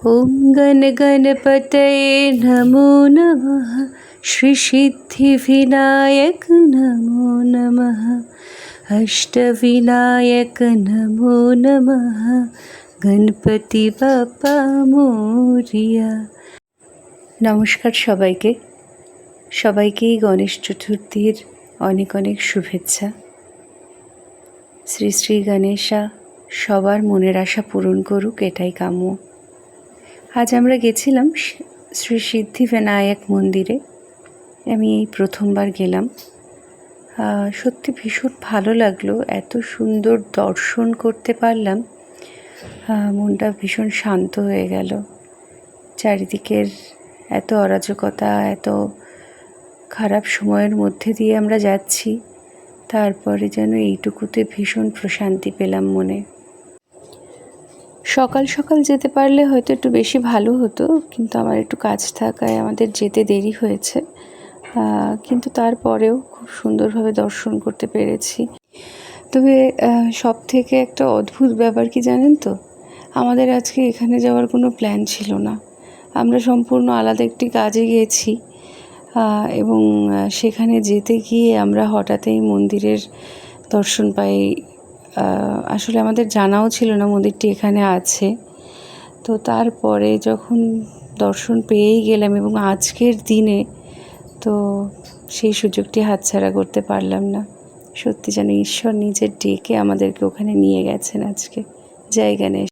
ॐ गणपतये नमो नमः। श्रीसिद्धिविनायक नमो नमः। अष्टविनायक नमो नमः। गणपति बाप्पा मोरिया। নমস্কার সবাইকেই গণেশ চতুর্থীর অনেক অনেক শুভেচ্ছা। শ্রী শ্রী গণেশা সবার মনের আশা পূরণ করুক, এটাই কাম্য। আজ আমরা গেছিলাম শ্রী সিদ্ধিবিনায়ক মন্দিরে। আমি এই প্রথমবার গেলাম। সত্যি ভীষণ ভালো লাগলো, এত সুন্দর দর্শন করতে পারলাম। মনটা ভীষণ শান্ত হয়ে গেল। চারিদিকের এত অরাজকতা, এত খারাপ সময়ের মধ্যে দিয়ে আমরা যাচ্ছি, তারপরে যেন এইটুকুতে ভীষণ প্রশান্তি পেলাম মনে। সকাল সকাল যেতে পারলে হয়তো একটু বেশি ভালো হতো, কিন্তু আমার একটু কাজ থাকায় আমাদের যেতে দেরি হয়েছে। কিন্তু তারপরেও খুব সুন্দরভাবে দর্শন করতে পেরেছি। তবে সব থেকে একটা অদ্ভুত ব্যাপার কি জানেন তো, আমাদের আজকে এখানে যাওয়ার কোনো প্ল্যান ছিল না। আমরা সম্পূর্ণ আলাদা একটি কাজে গিয়েছি এবং সেখানে যেতে গিয়ে আমরা হঠাৎ এই মন্দিরের দর্শন পাই। আসলে আমাদের জানাও ছিল না মন্দিরটি এখানে আছে। তো তারপরে যখন দর্শন পেয়েই গেলাম এবং আজকের দিনে, তো সেই সুযোগটি হাতছাড়া করতে পারলাম না। সত্যি যেন ঈশ্বর নিজের ডেকে আমাদেরকে ওখানে নিয়ে গেছেন আজকে। জয় গণেশ।